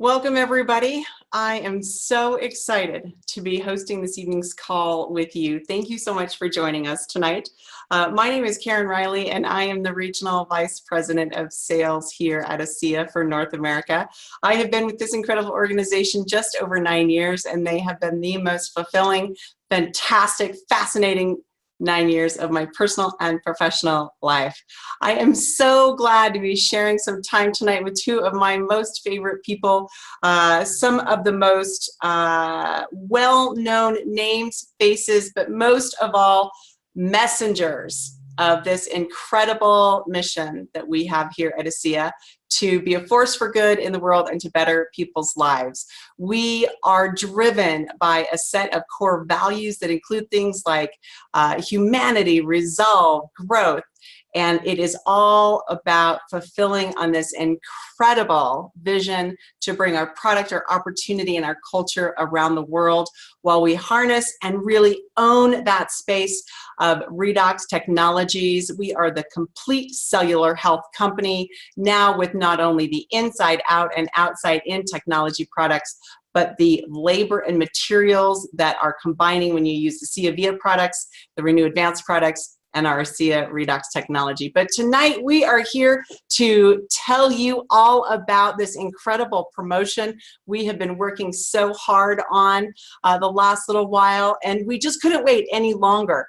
Welcome, everybody. I am so excited to be hosting this evening's call with you. Thank you so much for joining us tonight. My name is Karen Riley, and I am the Regional Vice President of Sales here at ASEA for North America. I have been with this incredible organization just over 9 years, and they have been the most fulfilling, fantastic, fascinating 9 years of my personal and professional life. I am so glad to be sharing some time tonight with two of my most favorite people, some of the most well-known names, faces, but most of all, messengers of this incredible mission that we have here at ASEA to be a force for good in the world and to better people's lives. We are driven by a set of core values that include things like humanity, resolve, growth, and it is all about fulfilling on this incredible vision to bring our product, our opportunity, and our culture around the world while we harness and really own that space of Redox technologies. We are the complete cellular health company now with not only the inside out and outside in technology products, but the labor and materials that are combining when you use the ASEA Via products, the RENU advanced products, and our ASEA Redox technology. But tonight we are here to tell you all about this incredible promotion we have been working so hard on the last little while, and we just couldn't wait any longer.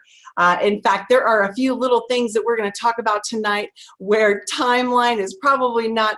In fact, there are a few little things that we're going to talk about tonight where timeline is probably not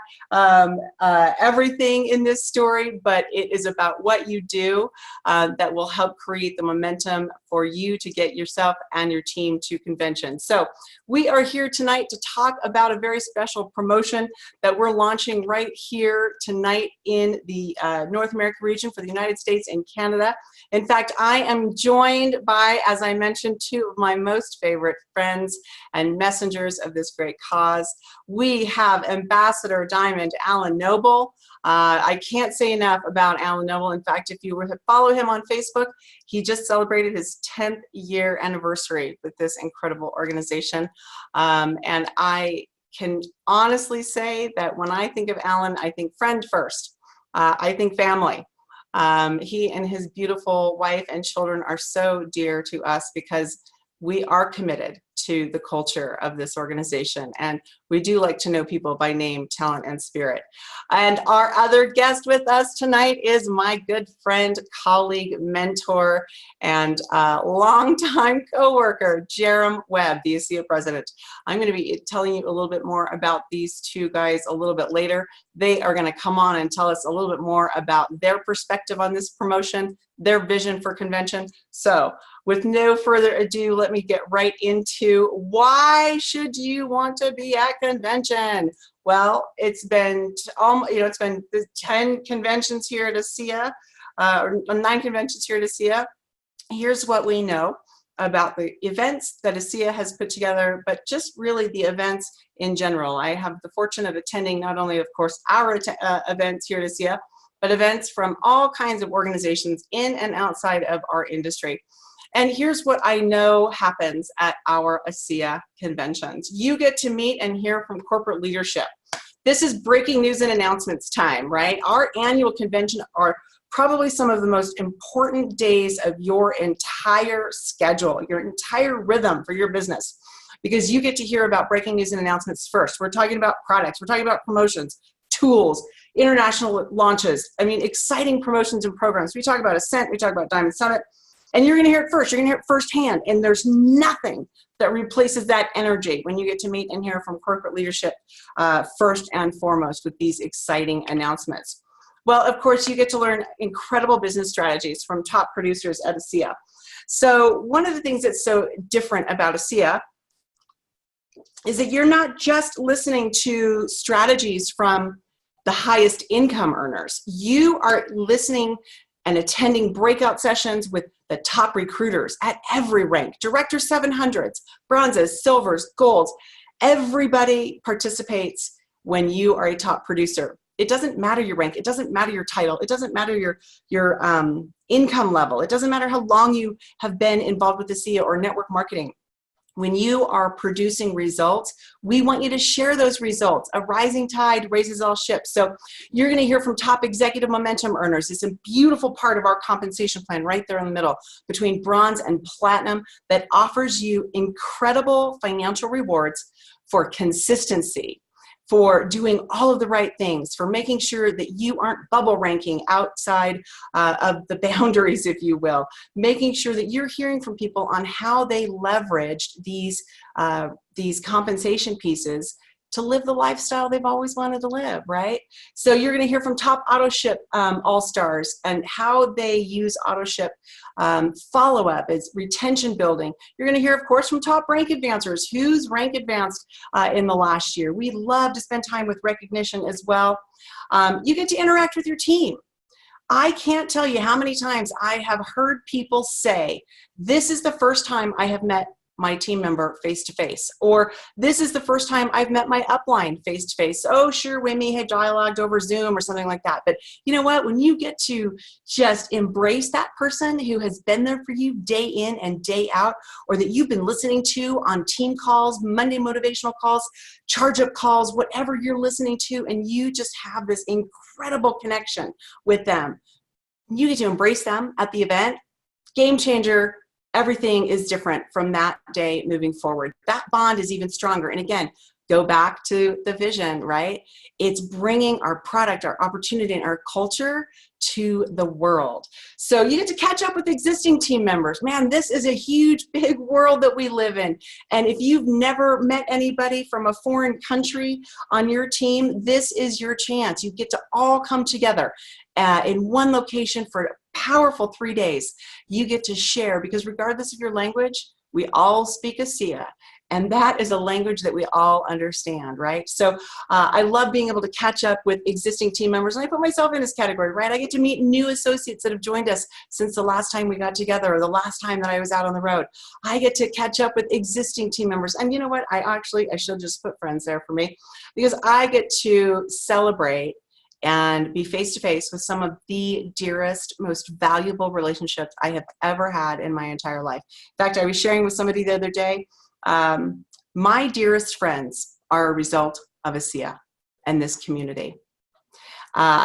everything in this story, but it is about what you do that will help create the momentum for you to get yourself and your team to convention. So we are here tonight to talk about a very special promotion that we're launching right here tonight in the North America region for the United States and Canada. In fact, I am joined by, as I mentioned, two of my most favorite friends and messengers of this great cause. We have Ambassador Diamond Alan Noble. I can't say enough about Alan Noble. In fact, if you were to follow him on Facebook, he just celebrated his 10th year anniversary with this incredible organization. And I can honestly say that when I think of Alan, I think friend first. I think family. He and his beautiful wife and children are so dear to us because we are committed to the culture of this organization, and we do like to know people by name, talent, and spirit. And our other guest with us tonight is my good friend, colleague, mentor, and longtime co-worker, Jerem Webb, the ASEA president. I'm going to be telling you a little bit more about these two guys a little bit later. They are going to come on and tell us a little bit more about their perspective on this promotion, their vision for convention. So with no further ado, let me get right into why should you want to be at convention? Well, it's been, it's been 10 conventions here at ASEA, or 9 conventions here at ASEA. Here's what we know about the events that ASEA has put together, but just really the events in general. I have the fortune of attending not only, of course, our events here at ASEA, but events from all kinds of organizations in and outside of our industry. And here's what I know happens at our ASEA conventions. You get to meet and hear from corporate leadership. This is breaking news and announcements time, right? Our annual convention are probably some of the most important days of your entire schedule, your entire rhythm for your business, because you get to hear about breaking news and announcements first. We're talking about products, we're talking about promotions, tools, international launches. I mean, exciting promotions and programs. We talk about Ascent, we talk about Diamond Summit, and you're going to hear it first. You're going to hear it firsthand, and there's nothing that replaces that energy when you get to meet and hear from corporate leadership first and foremost with these exciting announcements. Well, of course, you get to learn incredible business strategies from top producers at ASEA. So one of the things that's so different about ASEA is that you're not just listening to strategies from the highest income earners. You are listening and attending breakout sessions with the top recruiters at every rank, Director 700s, bronzes, silvers, golds. Everybody participates when you are a top producer. It doesn't matter your rank. It doesn't matter your title. It doesn't matter your income level. It doesn't matter how long you have been involved with ASEA or network marketing. when you are producing results, we want you to share those results. A rising tide raises all ships. So you're going to hear from top executive momentum earners. It's a beautiful part of our compensation plan right there in the middle between bronze and platinum that offers you incredible financial rewards for consistency, for doing all of the right things, for making sure that you aren't bubble ranking outside of the boundaries, if you will, making sure that you're hearing from people on how they leveraged these compensation pieces to live the lifestyle they've always wanted to live, right? So you're gonna hear from top auto ship all-stars and how they use auto ship follow-up as retention building. You're gonna hear, of course, from top rank advancers. Who's rank advanced in the last year? We love to spend time with recognition as well. You get to interact with your team. I can't tell you how many times I have heard people say, this is the first time I have met my team member face-to-face, or this is the first time I've met my upline face-to-face. Oh, sure, we may have dialogued over Zoom or something like that. But you know what? When you get to just embrace that person who has been there for you day in and day out, or that you've been listening to on team calls, Monday motivational calls, charge-up calls, whatever you're listening to, and you just have this incredible connection with them, you get to embrace them at the event. Game changer. Everything is different from that day moving forward. That bond is even stronger. And again, go back to the vision, right? It's bringing our product, our opportunity, and our culture to the world. So you get to catch up with existing team members. Man, this is a huge, big world that we live in. And if you've never met anybody from a foreign country on your team, this is your chance. You get to all come together in one location for a powerful 3 days. You get to share, because regardless of your language, we all speak ASEA. And that is a language that we all understand, right? So I love being able to catch up with existing team members. And I put myself in this category, right? I get to meet new associates that have joined us since the last time we got together, or the last time that I was out on the road. I get to catch up with existing team members. And you know what? I should just put friends there for me, because I get to celebrate and be face-to-face with some of the dearest, most valuable relationships I have ever had in my entire life. In fact, I was sharing with somebody the other day, my dearest friends are a result of ASEA and this community.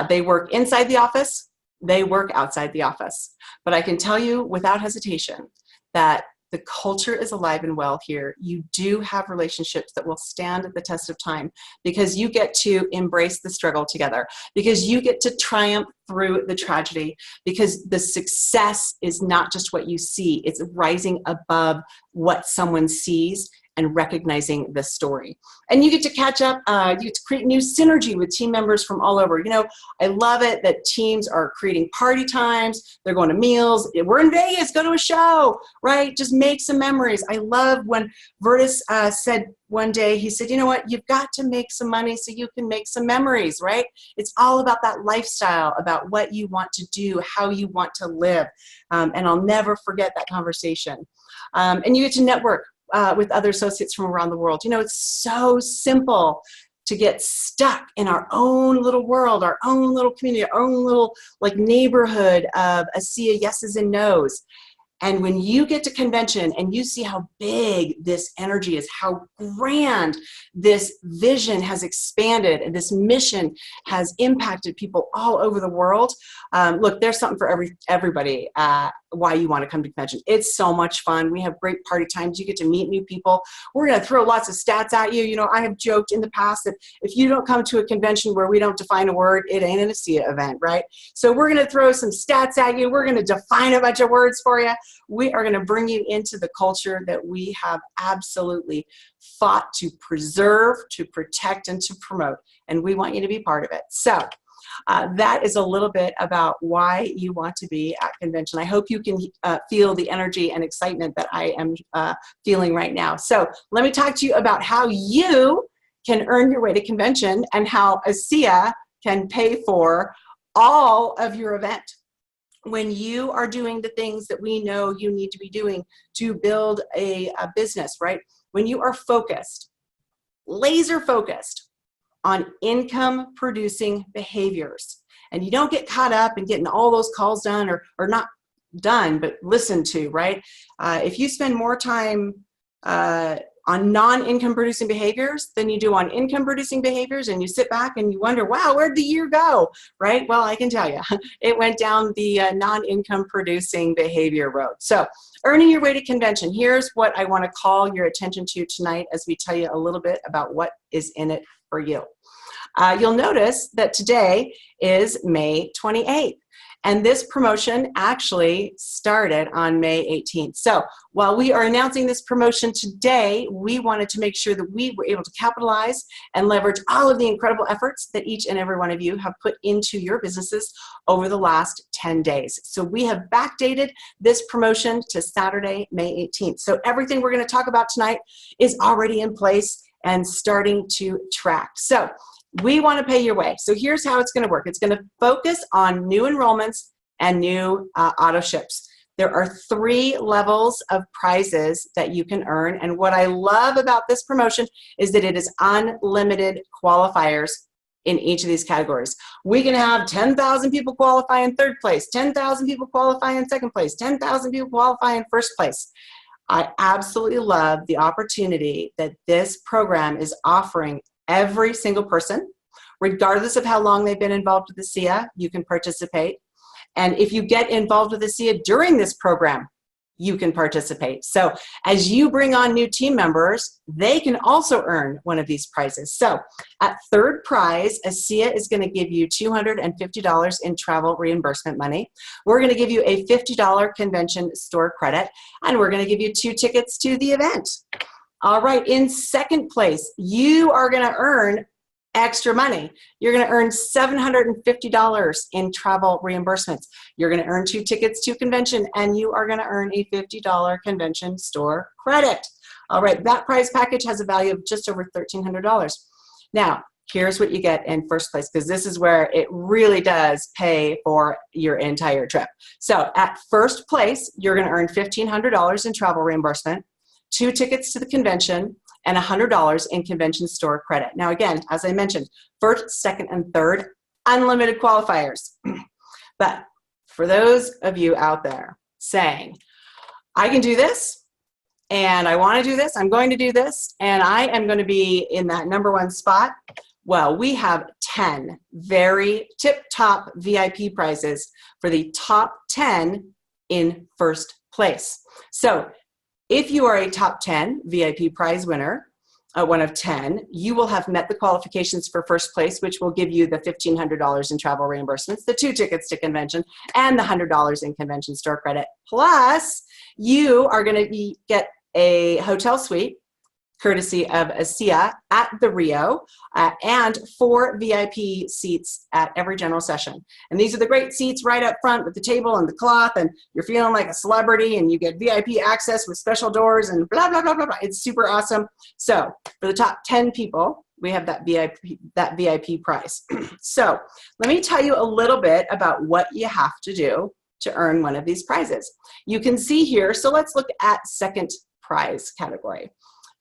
They work inside the office, they work outside the office. But I can tell you without hesitation that the culture is alive and well here. You do have relationships that will stand the test of time, because you get to embrace the struggle together, because you get to triumph through the tragedy, because the success is not just what you see, it's rising above what someone sees and recognizing the story. And you get to catch up, you get to create new synergy with team members from all over. You know, I love it that teams are creating party times, they're going to meals, we're in Vegas, go to a show, right? Just make some memories. I love when Vertus said one day, he said, you know what, you've got to make some money so you can make some memories, right? It's all about that lifestyle, about what you want to do, how you want to live. And I'll never forget that conversation. And you get to network with other associates from around the world. You know, it's so simple to get stuck in our own little world, our own little community, our own little like neighborhood of ASEA yeses and nos. And when you get to convention and you see how big this energy is, how grand this vision has expanded and this mission has impacted people all over the world, look, there's something for everybody why you want to come to convention. It's so much fun. We have great party times. You get to meet new people. We're going to throw lots of stats at you. You know, I have joked in the past that if you don't come to a convention where we don't define a word, it ain't an ASEA event, right? So we're going to throw some stats at you. We're going to define a bunch of words for you. We are going to bring you into the culture that we have absolutely fought to preserve, to protect, and to promote. And we want you to be part of it. So that is a little bit about why you want to be at convention. I hope you can feel the energy and excitement that I am feeling right now. So let me talk to you about how you can earn your way to convention and how ASEA can pay for all of your event. When you are doing the things that we know you need to be doing to build a business, right? When you are focused, laser focused on income producing behaviors, and you don't get caught up in getting all those calls done or not done, but listened to, right? If you spend more time on non-income producing behaviors than you do on income producing behaviors, and you sit back and you wonder, wow, where'd the year go, right? Well, I can tell you, it went down the non-income producing behavior road. So earning your way to convention, here's what I want to call your attention to tonight as we tell you a little bit about what is in it for you. You'll notice that today is May 28th. And this promotion actually started on May 18th. So while we are announcing this promotion today, we wanted to make sure that we were able to capitalize and leverage all of the incredible efforts that each and every one of you have put into your businesses over the last 10 days. So we have backdated this promotion to Saturday, May 18th. So everything we're going to talk about tonight is already in place and starting to track. So we want to pay your way. So here's how it's going to work. It's going to focus on new enrollments and new auto ships. There are 3 levels of prizes that you can earn. And what I love about this promotion is that it is unlimited qualifiers in each of these categories. We can have 10,000 people qualify in 3rd place, 10,000 people qualify in 2nd place, 10,000 people qualify in 1st place. I absolutely love the opportunity that this program is offering every single person, regardless of how long they've been involved with the ASEA, you can participate. And if you get involved with the ASEA during this program, you can participate. So as you bring on new team members, they can also earn one of these prizes. So at 3rd prize, ASEA is going to give you $250 in travel reimbursement money. We're going to give you a $50 convention store credit, and we're going to give you 2 tickets to the event. All right, in 2nd place, you are going to earn extra money. You're going to earn $750 in travel reimbursements. You're going to earn 2 tickets to convention, and you are going to earn a $50 convention store credit. All right, that prize package has a value of just over $1,300. Now, here's what you get in 1st place, because this is where it really does pay for your entire trip. So at 1st place, you're going to earn $1,500 in travel reimbursement, 2 tickets to the convention, and $100 in convention store credit. Now again, as I mentioned, 1st, 2nd, and 3rd, unlimited qualifiers. But for those of you out there saying, I can do this, and I want to do this, I'm going to do this, and I am going to be in that #1 spot, well, we have 10 very tip-top VIP prizes for the top 10 in 1st place. So if you are a top 10 VIP prize winner, one of 10, you will have met the qualifications for 1st place, which will give you the $1,500 in travel reimbursements, the 2 tickets to convention, and the $100 in convention store credit. Plus, you are going to get a hotel suite, courtesy of ASEA at the Rio, and 4 VIP seats at every general session. And these are the great seats right up front with the table and the cloth, and you're feeling like a celebrity, and you get VIP access with special doors and blah, blah, blah, blah, blah. It's super awesome. So for the top 10 people, we have that VIP prize. So let me tell you a little bit about what you have to do to earn one of these prizes. You can see here, so let's look at 2nd prize category.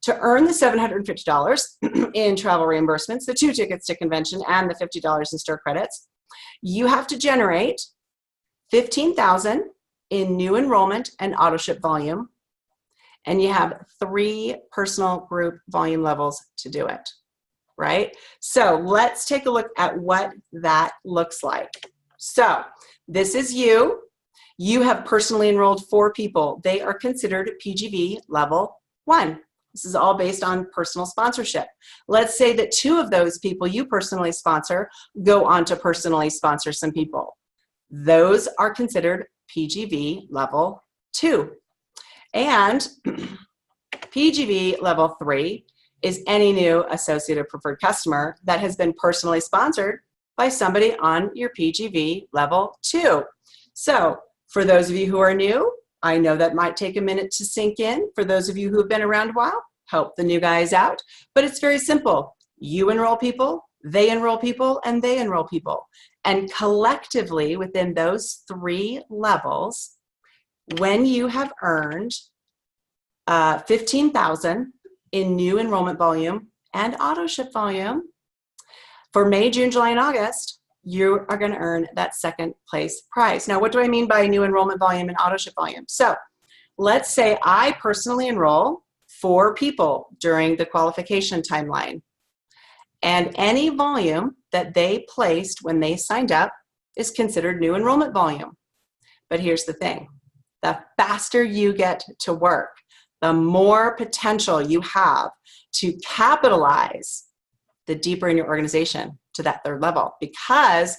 To earn the $750 in travel reimbursements, the 2 tickets to convention, and the $50 in store credits, you have to generate $15,000 in new enrollment and auto ship volume, and you have 3 personal group volume levels to do it, right? So let's take a look at what that looks like. So this is you. You have personally enrolled 4 people. They are considered PGV level 1. This is all based on personal sponsorship. Let's say that 2 of those people you personally sponsor go on to personally sponsor some people. Those are considered PGV level 2. And PGV level 3 is any new associate or preferred customer that has been personally sponsored by somebody on your PGV level 2. So for those of you who are new, I know that might take a minute to sink in. For those of you who have been around a while, help the new guys out. But it's very simple. You enroll people, they enroll people, and they enroll people. And collectively, within those 3 levels, when you have earned $15,000 in new enrollment volume and auto ship volume, for May, June, July, and August, you are going to earn that 2nd place prize. Now, what do I mean by new enrollment volume and auto ship volume? So let's say I personally enroll 4 people during the qualification timeline. And any volume that they placed when they signed up is considered new enrollment volume. But here's the thing, the faster you get to work, the more potential you have to capitalize the deeper in your organization to that 3rd level. Because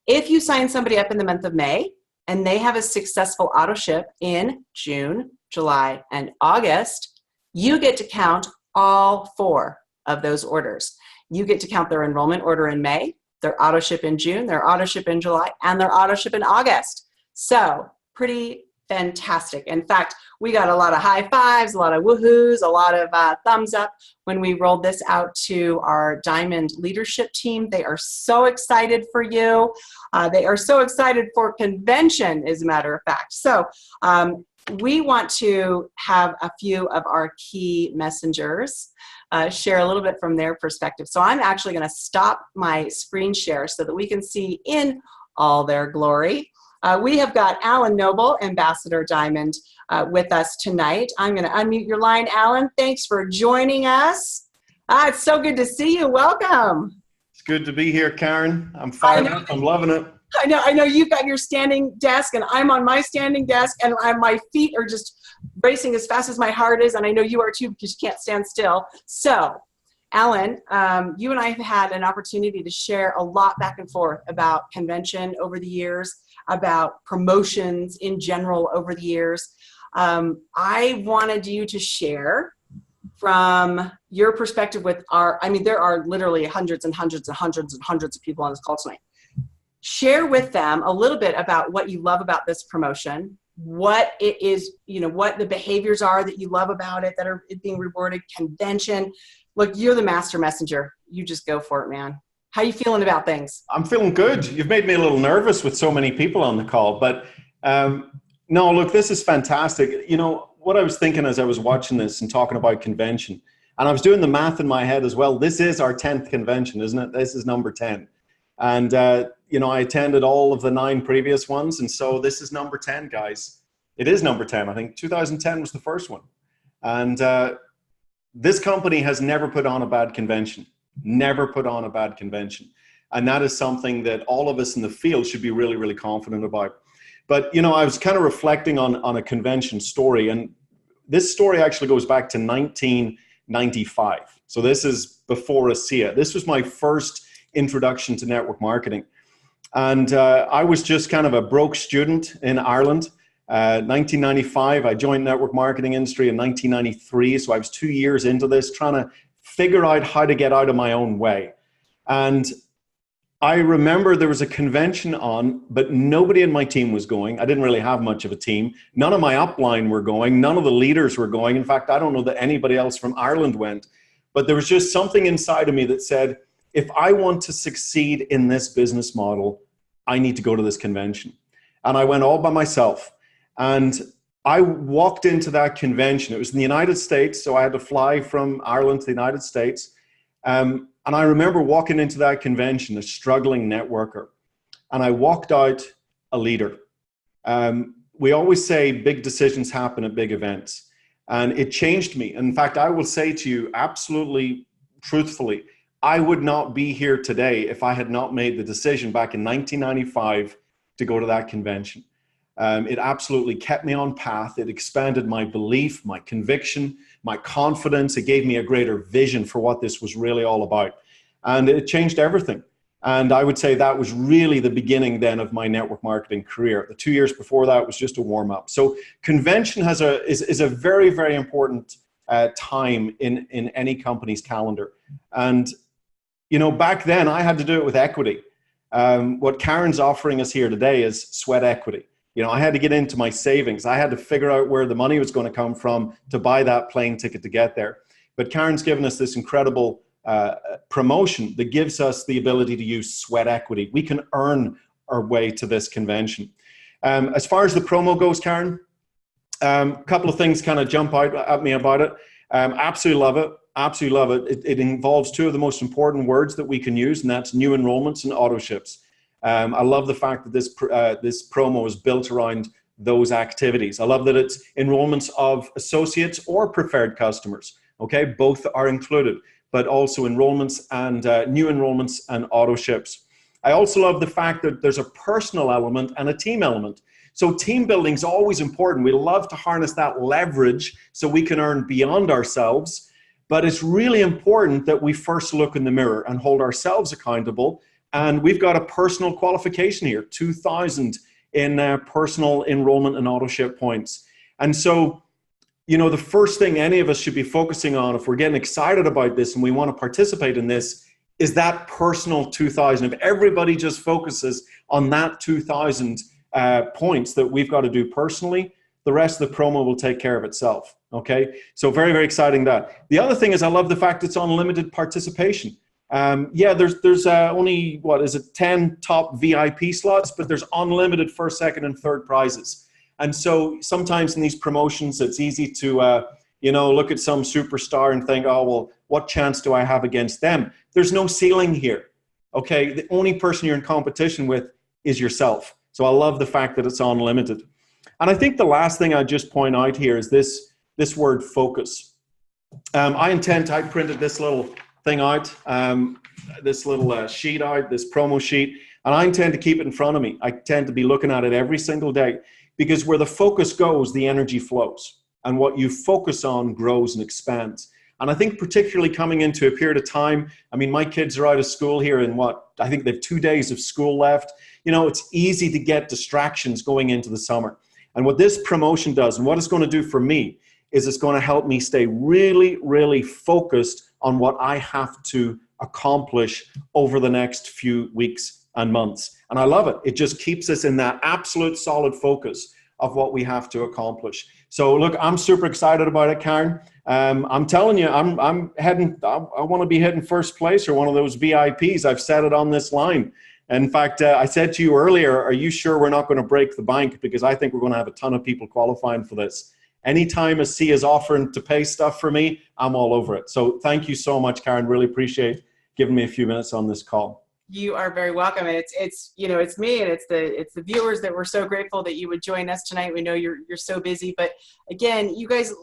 if you sign somebody up in the month of May and they have a successful auto ship in June, July, and August, you get to count all 4 of those orders. You get to count their enrollment order in May, their auto ship in June, their auto ship in July, and their auto ship in August. So pretty fantastic. In fact, we got a lot of high fives, a lot of woohoos, a lot of thumbs up when we rolled this out to our Diamond leadership team. They are so excited for you. They are so excited for convention, as a matter of fact. So we want to have a few of our key messengers share a little bit from their perspective. So I'm actually going to stop my screen share so that we can see in all their glory. We have got Alan Noble, Ambassador Diamond, with us tonight. I'm going to unmute your line, Alan. Thanks for joining us. It's so good to see you. Welcome. It's good to be here, Karen. I'm fired up. I'm loving it. I know you've got your standing desk and I'm on my standing desk and my feet are just racing as fast as my heart is, and I know you are too because you can't stand still. So, Alan, you and I have had an opportunity to share a lot back and forth about convention over the years, about promotions in general over the years. I wanted you to share from your perspective with there are literally hundreds and hundreds and hundreds and hundreds of people on this call tonight. Share with them a little bit about what you love about this promotion, what it is, what the behaviors are that you love about it that are being rewarded, convention. Look, you're the master messenger. You just go for it, man. How you feeling about things? I'm feeling good. You've made me a little nervous with so many people on the call, but no, look, this is fantastic. What I was thinking as I was watching this and talking about convention, and I was doing the math in my head as well. This is our 10th convention, isn't it? This is number 10. And, I attended all of the 9 previous ones. And so this is number 10, guys. It is number 10. I think 2010 was the first one. And this company has never put on a bad convention, never put on a bad convention. And that is something that all of us in the field should be really, really confident about. But, I was kind of reflecting on a convention story. And this story actually goes back to 1995. So this is before ASEA. This was my first introduction to network marketing. And I was just kind of a broke student in Ireland. 1995, I joined network marketing industry in 1993. So I was 2 years into this, trying to figure out how to get out of my own way. And I remember there was a convention on, but nobody in my team was going. I didn't really have much of a team. None of my upline were going. None of the leaders were going. In fact, I don't know that anybody else from Ireland went. But there was just something inside of me that said, if I want to succeed in this business model, I need to go to this convention. And I went all by myself. And I walked into that convention. It was in the United States, so I had to fly from Ireland to the United States. And I remember walking into that convention, a struggling networker. And I walked out a leader. We always say big decisions happen at big events. And it changed me. In fact, I will say to you absolutely truthfully, I would not be here today if I had not made the decision back in 1995 to go to that convention. It absolutely kept me on path. It expanded my belief, my conviction, my confidence. It gave me a greater vision for what this was really all about. And it changed everything. And I would say that was really the beginning then of my network marketing career. The 2 years before that was just a warm-up. So convention is a very, very important time in any company's calendar. And back then I had to do it with equity. What Karen's offering us here today is sweat equity. I had to get into my savings. I had to figure out where the money was going to come from to buy that plane ticket to get there. But Karen's given us this incredible promotion that gives us the ability to use sweat equity. We can earn our way to this convention. As far as the promo goes, Karen, a couple of things kind of jump out at me about it. Absolutely love it. Absolutely love it. It involves 2 of the most important words that we can use, and that's new enrollments and auto ships. I love the fact that this promo is built around those activities. I love that it's enrollments of associates or preferred customers. Okay, both are included, but also enrollments and new enrollments and auto ships. I also love the fact that there's a personal element and a team element. So team building is always important. We love to harness that leverage so we can earn beyond ourselves. But it's really important that we first look in the mirror and hold ourselves accountable. And we've got a personal qualification here, 2,000 in personal enrollment and auto ship points. And so, you know, the first thing any of us should be focusing on if we're getting excited about this and we want to participate in this is that personal 2,000. If everybody just focuses on that 2,000 points that we've got to do personally, the rest of the promo will take care of itself. Okay, so very, very exciting that. The other thing is I love the fact it's unlimited participation. Yeah, there's only, what is it, 10 top VIP slots, but there's unlimited first, second, and third prizes. And so sometimes in these promotions, it's easy to, you know, look at some superstar and think, oh, well, what chance do I have against them? There's no ceiling here. Okay, the only person you're in competition with is yourself. So I love the fact that it's unlimited. And I think the last thing I'd just point out here is this word focus. I printed this little thing out, this little sheet out, this promo sheet, and I intend to keep it in front of me. I tend to be looking at it every single day because where the focus goes, the energy flows. And what you focus on grows and expands. And I think particularly coming into a period of time, I mean, my kids are out of school here in I think they have 2 days of school left. You know, it's easy to get distractions going into the summer. And what this promotion does and what it's going to do for me is it's going to help me stay really, really focused on what I have to accomplish over the next few weeks and months. And I love it. It just keeps us in that absolute solid focus of what we have to accomplish. So look, I'm super excited about it, Karen. I'm telling you, I'm heading, I want to be hitting first place or one of those VIPs. I've said it on this line. In fact, I said to you earlier, are you sure we're not going to break the bank? Because I think we're going to have a ton of people qualifying for this. Anytime ASEA is offering to pay stuff for me, I'm all over it. So thank you so much, Karen. Really appreciate giving me a few minutes on this call. You are very welcome. And it's you know, it's me and it's the viewers that we're so grateful that you would join us tonight. We know you're so busy, but again, you guys,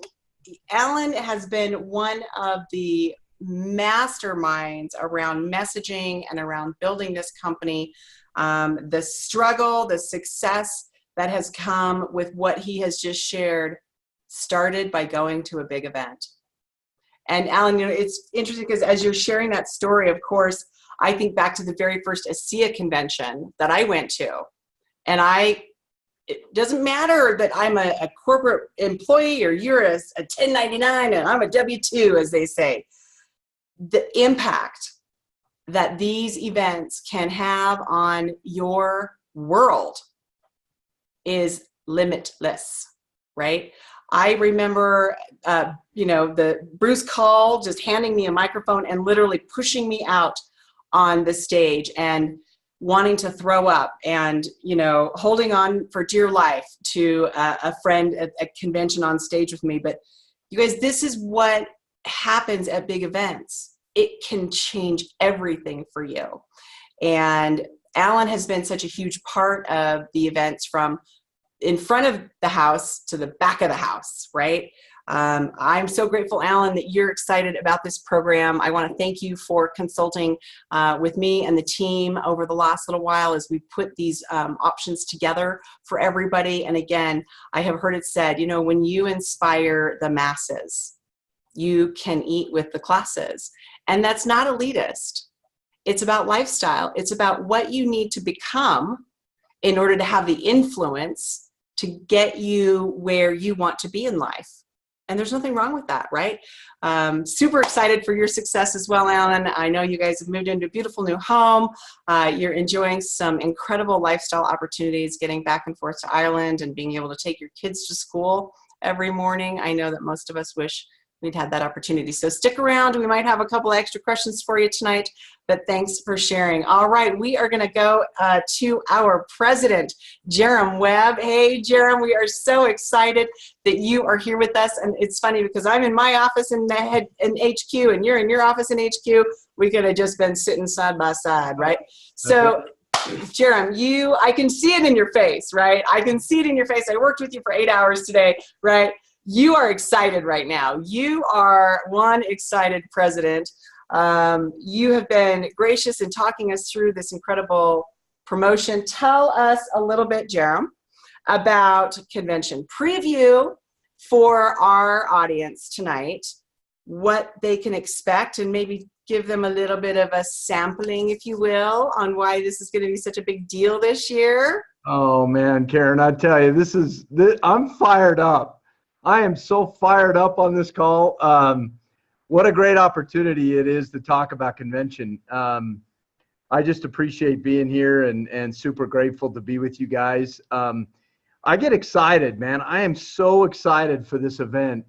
Alan has been one of the masterminds around messaging and around building this company. The struggle, the success that has come with what he has just shared started by going to a big event. And Alan, you know, it's interesting because as you're sharing that story, of course, I think back to the very first ASEA convention that I went to. And it doesn't matter that I'm a corporate employee or you're a 1099 and I'm a W-2, as they say. The impact that these events can have on your world is limitless, right? I remember, you know, the Bruce Call just handing me a microphone and literally pushing me out on the stage and wanting to throw up and, you know, holding on for dear life to a friend at a convention on stage with me. But you guys, this is what happens at big events. It can change everything for you. And Alan has been such a huge part of the events from in front of the house to the back of the house, right? I'm so grateful, Alan, that you're excited about this program. I want to thank you for consulting with me and the team over the last little while as we put these options together for everybody. And again, I have heard it said, you know, when you inspire the masses, you can eat with the classes. And that's not elitist. It's about lifestyle. It's about what you need to become in order to have the influence to get you where you want to be in life. And there's nothing wrong with that, right? Super excited for your success as well, Alan. I know you guys have moved into a beautiful new home. You're enjoying some incredible lifestyle opportunities, getting back and forth to Ireland and being able to take your kids to school every morning. I know that most of us wish we'd had that opportunity. So stick around. We might have a couple extra questions for you tonight, but thanks for sharing. All right, we are going to go to our president, Jerem Webb. Hey, Jerem, we are so excited that you are here with us. And it's funny because I'm in my office in HQ and you're in your office in HQ. We could have just been sitting side by side, right? So Jerem, I can see it in your face, right? I can see it in your face. I worked with you for 8 hours today, right? You are excited right now. You are one excited president. You have been gracious in talking us through this incredible promotion. Tell us a little bit, Jerem, about convention preview for our audience tonight, what they can expect, and maybe give them a little bit of a sampling, if you will, on why this is going to be such a big deal this year. Oh man, Karen, I tell you, I'm fired up. I am so fired up on this call. What a great opportunity it is to talk about convention. I just appreciate being here and super grateful to be with you guys. I get excited, man. I am so excited for this event.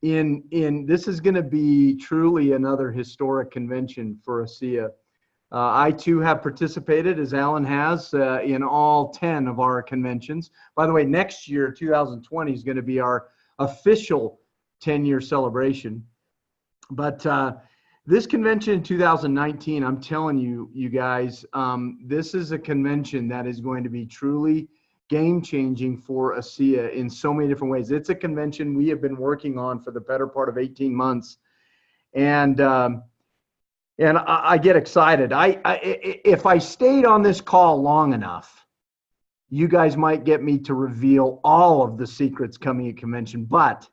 This is going to be truly another historic convention for ASEA. I too have participated, as Alan has, in all 10 of our conventions. By the way, next year, 2020, is going to be our official 10-year celebration. But this convention in 2019, I'm telling you, you guys, this is a convention that is going to be truly game-changing for ASEA in so many different ways. It's a convention we have been working on for the better part of 18 months. And I get excited. If I stayed on this call long enough, you guys might get me to reveal all of the secrets coming at convention. But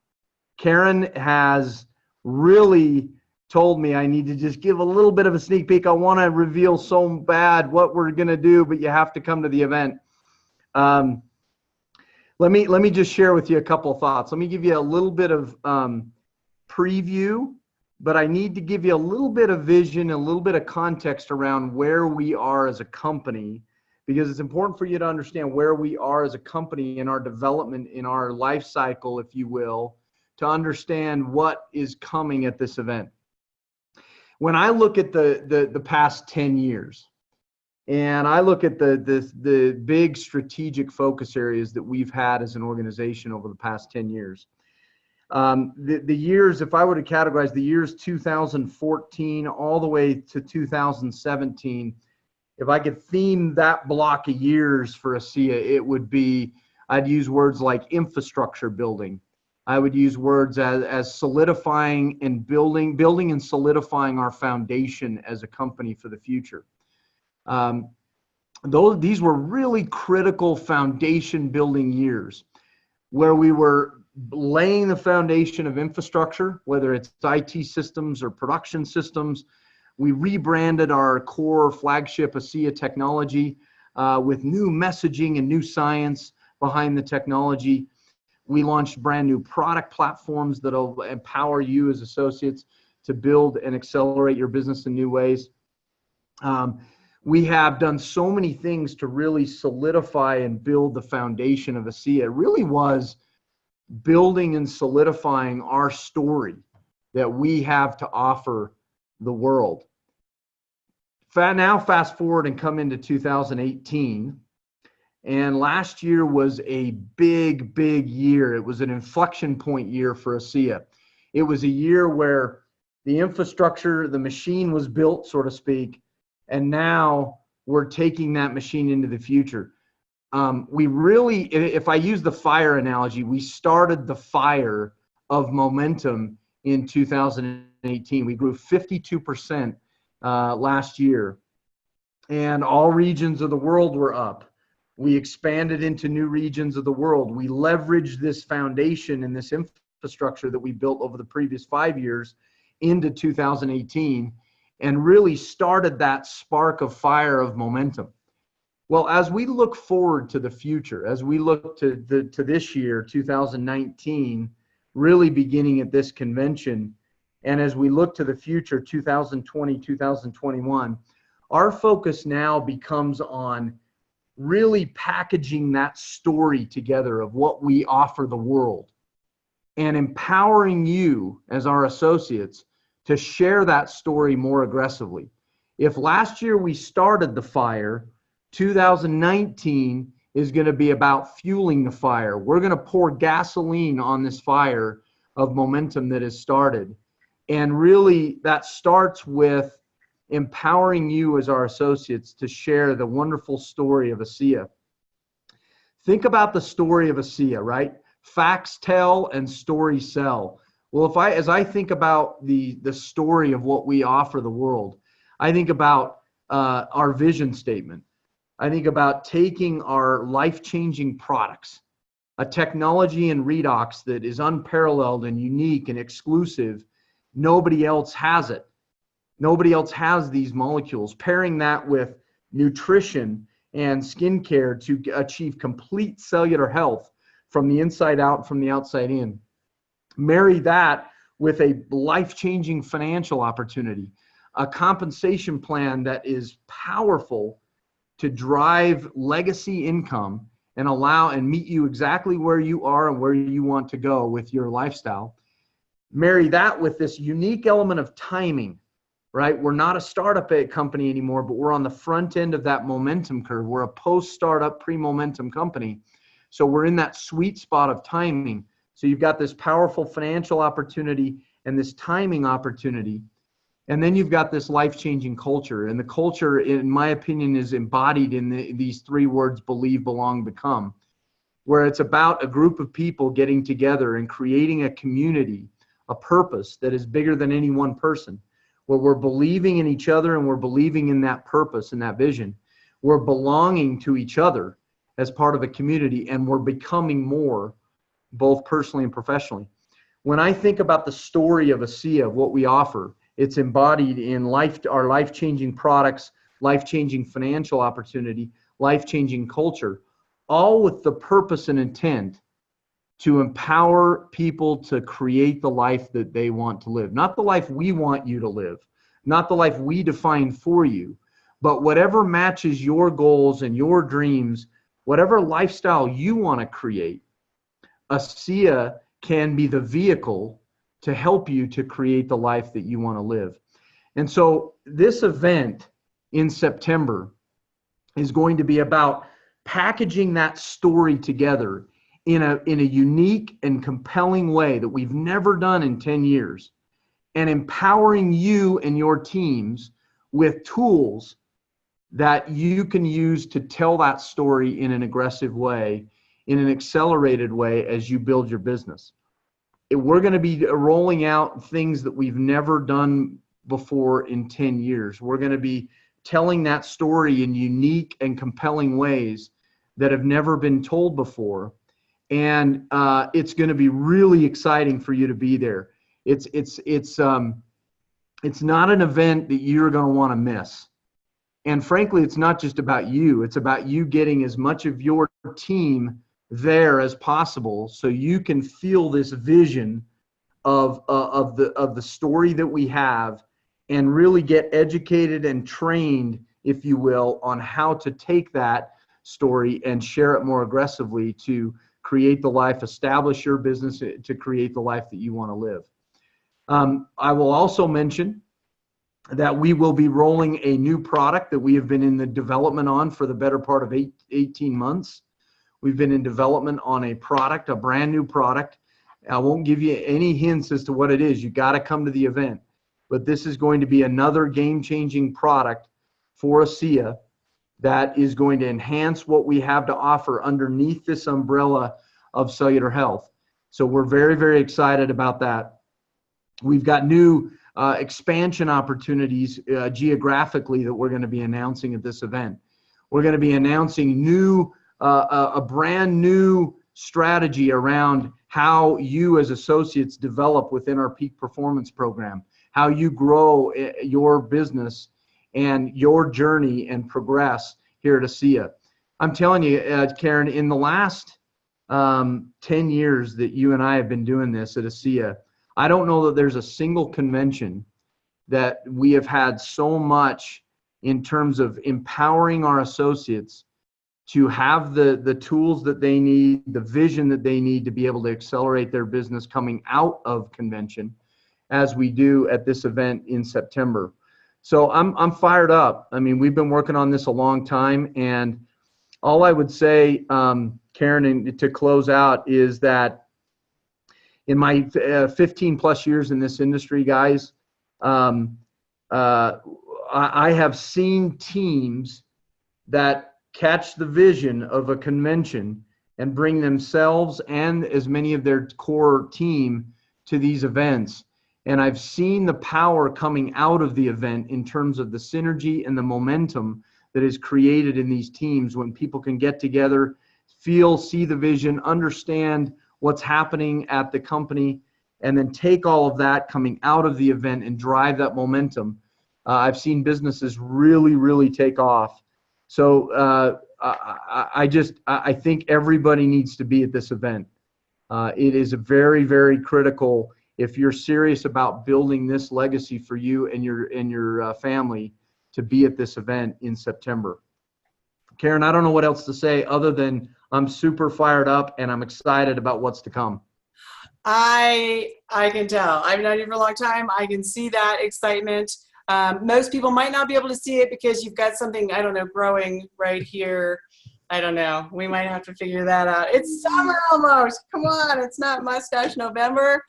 Karen has really told me I need to just give a little bit of a sneak peek. I want to reveal so bad what we're going to do, but you have to come to the event. Let me just share with you a couple of thoughts. Let me give you a little bit of preview, but I need to give you a little bit of vision, a little bit of context around where we are as a company, because it's important for you to understand where we are as a company in our development, in our life cycle, if you will, to understand what is coming at this event. When I look at the past 10 years, and I look at the big strategic focus areas that we've had as an organization over the past 10 years, the years, if I were to categorize the years 2014 all the way to 2017, if I could theme that block of years for ASEA, it would be, I'd use words like infrastructure building. I would use words as solidifying and building and solidifying our foundation as a company for the future. These were really critical foundation building years where we were laying the foundation of infrastructure, whether it's IT systems or production systems. We rebranded our core flagship ASEA technology with new messaging and new science behind the technology. We launched brand new product platforms that'll empower you as associates to build and accelerate your business in new ways. We have done so many things to really solidify and build the foundation of ASEA. It really was building and solidifying our story that we have to offer the world. Now fast forward and come into 2018. And last year was a big, big year. It was an inflection point year for ASEA. It was a year where the infrastructure, the machine was built, so to speak, and now we're taking that machine into the future. We really, if I use the fire analogy, we started the fire of momentum in 2018. We grew 52% last year, and all regions of the world were up. We expanded into new regions of the world. We leveraged this foundation and this infrastructure that we built over the previous 5 years into 2018 and really started that spark of fire of momentum. Well, as we look forward to the future, as we look to this year, 2019, really beginning at this convention, and as we look to the future, 2020, 2021, our focus now becomes on really packaging that story together of what we offer the world and empowering you as our associates to share that story more aggressively. If last year we started the fire, 2019 is going to be about fueling the fire. We're going to pour gasoline on this fire of momentum that has started. And really that starts with empowering you as our associates to share the wonderful story of ASEA. Think about the story of ASEA, right? Facts tell and stories sell. Well, as I think about the story of what we offer the world, I think about our vision statement. I think about taking our life-changing products, a technology in Redox that is unparalleled and unique and exclusive. Nobody else has it. Nobody else has these molecules. Pairing that with nutrition and skincare to achieve complete cellular health from the inside out, from the outside in. Marry that with a life-changing financial opportunity, a compensation plan that is powerful to drive legacy income and allow and meet you exactly where you are and where you want to go with your lifestyle. Marry that with this unique element of timing, right? We're not a startup company anymore, but we're on the front end of that momentum curve. We're a post-startup, pre-momentum company. So we're in that sweet spot of timing. So you've got this powerful financial opportunity and this timing opportunity. And then you've got this life-changing culture. And the culture, in my opinion, is embodied in these three words: believe, belong, become, where it's about a group of people getting together and creating a community, a purpose that is bigger than any one person, where we're believing in each other and we're believing in that purpose and that vision. We're belonging to each other as part of a community, and we're becoming more, both personally and professionally. When I think about the story of ASEA, of what we offer, it's embodied in our life-changing products, life-changing financial opportunity, life-changing culture, all with the purpose and intent to empower people to create the life that they want to live. Not the life we want you to live, not the life we define for you, but whatever matches your goals and your dreams, whatever lifestyle you want to create, ASEA can be the vehicle to help you to create the life that you want to live. And so this event in September is going to be about packaging that story together in a unique and compelling way that we've never done in 10 years, and empowering you and your teams with tools that you can use to tell that story in an aggressive way, in an accelerated way as you build your business. We're going to be rolling out things that we've never done before in 10 years. We're going to be telling that story in unique and compelling ways that have never been told before. And it's going to be really exciting for you to be there. It's not an event that you're going to want to miss. And frankly, it's not just about you. It's about you getting as much of your team there as possible, so you can feel this vision of the story that we have, and really get educated and trained, if you will, on how to take that story and share it more aggressively to create the life, establish your business to create the life that you want to live. I will also mention that we will be rolling a new product that we have been in the development on for the better part of 18 months. We've been in development on a product, a brand new product. I won't give you any hints as to what it is. You got to come to the event. But this is going to be another game-changing product for ASEA that is going to enhance what we have to offer underneath this umbrella of cellular health. So we're very, very excited about that. We've got new expansion opportunities geographically that we're going to be announcing at this event. We're going to be announcing a brand new strategy around how you as associates develop within our peak performance program, how you grow your business and your journey and progress here at ASEA. I'm telling you, Karen, in the last 10 years that you and I have been doing this at ASEA, I don't know that there's a single convention that we have had so much in terms of empowering our associates to have the tools that they need, the vision that they need to be able to accelerate their business coming out of convention, as we do at this event in September. So I'm fired up. I mean, we've been working on this a long time, and all I would say, Karen, and to close out, is that in my 15 plus years in this industry, guys, I have seen teams that catch the vision of a convention and bring themselves and as many of their core team to these events. And I've seen the power coming out of the event in terms of the synergy and the momentum that is created in these teams when people can get together, feel, see the vision, understand what's happening at the company, and then take all of that coming out of the event and drive that momentum. I've seen businesses really, really take off. So I think everybody needs to be at this event. It is very, very critical if you're serious about building this legacy for you and your family to be at this event in September. Karen, I don't know what else to say other than I'm super fired up and I'm excited about what's to come. I can tell. I've known you for a long time. I can see that excitement. Most people might not be able to see it because you've got something, I don't know, growing right here. I don't know. We might have to figure that out. It's summer almost. Come on. It's not Mustache November.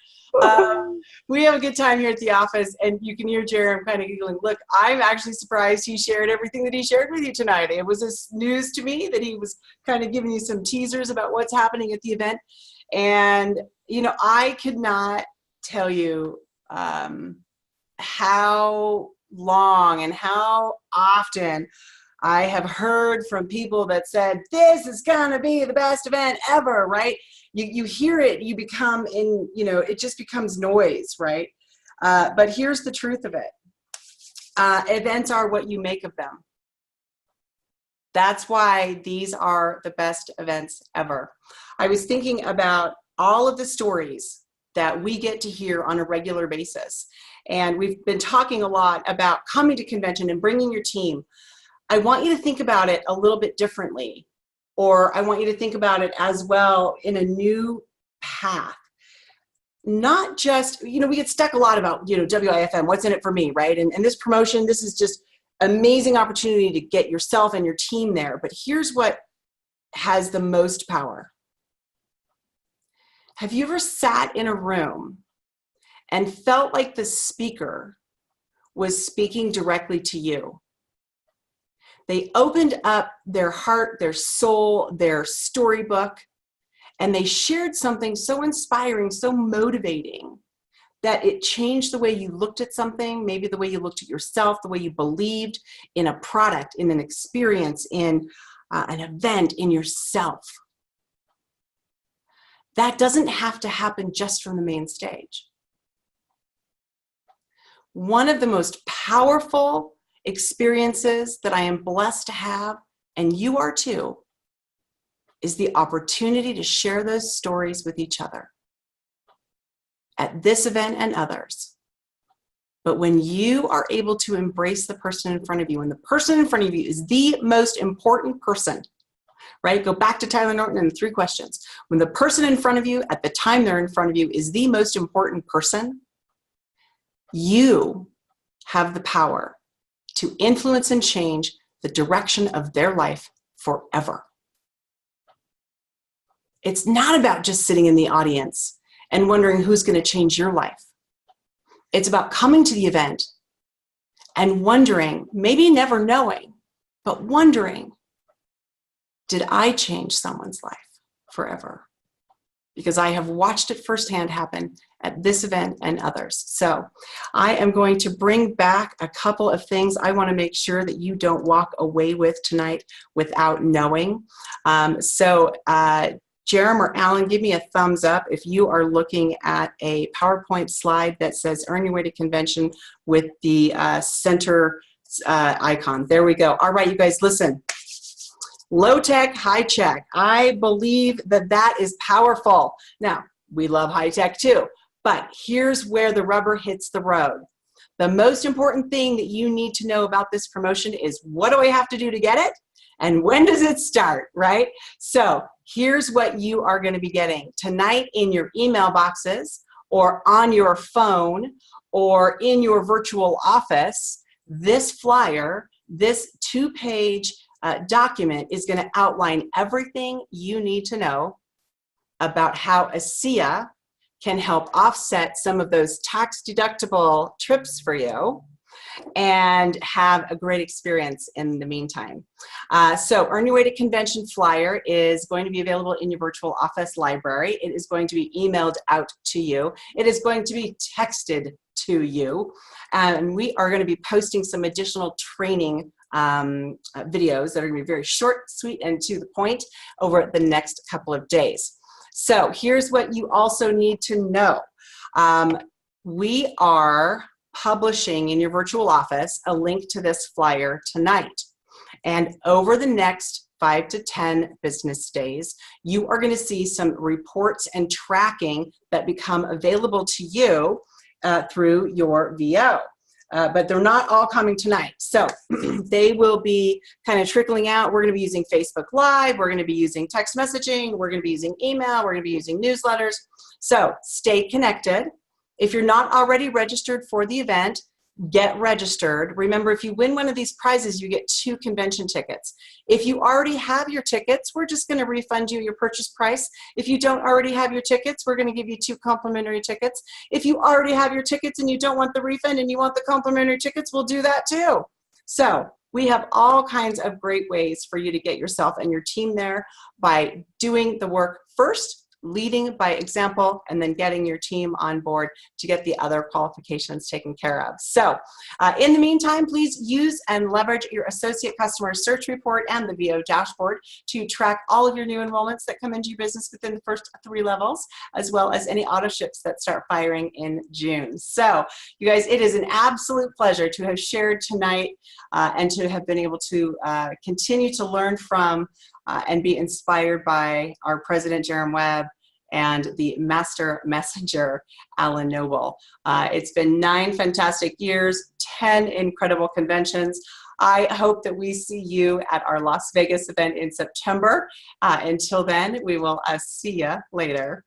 We have a good time here at the office, and you can hear Jerem kind of giggling. Look, I'm actually surprised he shared everything that he shared with you tonight. It was just news to me that he was kind of giving you some teasers about what's happening at the event. And, you know, I could not tell you how long and how often I have heard from people that said, this is going to be the best event ever, right? You hear it, you become in, you know, it just becomes noise, right? But here's the truth of it. Events are what you make of them. That's why these are the best events ever. I was thinking about all of the stories that we get to hear on a regular basis. And we've been talking a lot about coming to convention and bringing your team. I want you to think about it a little bit differently, or I want you to think about it as well in a new path. Not just, you know, we get stuck a lot about, you know, WIFM, what's in it for me, right? And this promotion, this is just amazing opportunity to get yourself and your team there. But here's what has the most power. Have you ever sat in a room and felt like the speaker was speaking directly to you? They opened up their heart, their soul, their storybook, and they shared something so inspiring, so motivating, that it changed the way you looked at something, maybe the way you looked at yourself, the way you believed in a product, in an experience, in an event, in yourself. That doesn't have to happen just from the main stage. One of the most powerful experiences that I am blessed to have, and you are too, is the opportunity to share those stories with each other at this event and others. But when you are able to embrace the person in front of you, and the person in front of you is the most important person, right? Go back to Tyler Norton and the 3 questions. When the person in front of you at the time they're in front of you is the most important person, you have the power to influence and change the direction of their life forever. It's not about just sitting in the audience and wondering who's going to change your life. It's about coming to the event and wondering, maybe never knowing, but wondering, did I change someone's life forever? Because I have watched it firsthand happen at this event and others. So I am going to bring back a couple of things I want to make sure that you don't walk away with tonight without knowing. Jerem or Alan, give me a thumbs up if you are looking at a PowerPoint slide that says Earn Your Way to Convention with the center icon. There we go. All right, you guys, listen. Low tech, high tech. I believe that that is powerful. Now, we love high tech too, but here's where the rubber hits the road. The most important thing that you need to know about this promotion is, what do I have to do to get it? And when does it start, right? So here's what you are going to be getting tonight in your email boxes, or on your phone, or in your virtual office. This flyer, this 2-page document is going to outline everything you need to know about how ASEA can help offset some of those tax-deductible trips for you. and have a great experience in the meantime. So Earn Your Way to Convention flyer is going to be available in your virtual office library. It is going to be emailed out to you. It is going to be texted to you. And we are going to be posting some additional training videos that are going to be very short, sweet, and to the point over the next couple of days. So here's what you also need to know. We are publishing in your virtual office a link to this flyer tonight. And over the next 5 to 10 business days, you are going to see some reports and tracking that become available to you through your VO. But they're not all coming tonight. So they will be kind of trickling out. We're going to be using Facebook Live. We're going to be using text messaging. We're going to be using email. We're going to be using newsletters. So stay connected. If you're not already registered for the event, get registered. Remember, if you win one of these prizes, you get 2 convention tickets. If you already have your tickets, we're just going to refund you your purchase price. If you don't already have your tickets, we're going to give you 2 complimentary tickets. If you already have your tickets and you don't want the refund and you want the complimentary tickets, we'll do that too. So we have all kinds of great ways for you to get yourself and your team there by doing the work first, leading by example, and then getting your team on board to get the other qualifications taken care of. So in the meantime, please use and leverage your associate customer search report and the VO dashboard to track all of your new enrollments that come into your business within the first 3 levels, as well as any auto ships that start firing in June. So you guys, it is an absolute pleasure to have shared tonight and to have been able to continue to learn from and be inspired by our president, Jerem Webb, and the master messenger, Alan Noble. It's been 9 fantastic years, 10 incredible conventions. I hope that we see you at our Las Vegas event in September. Until then, we will see you later.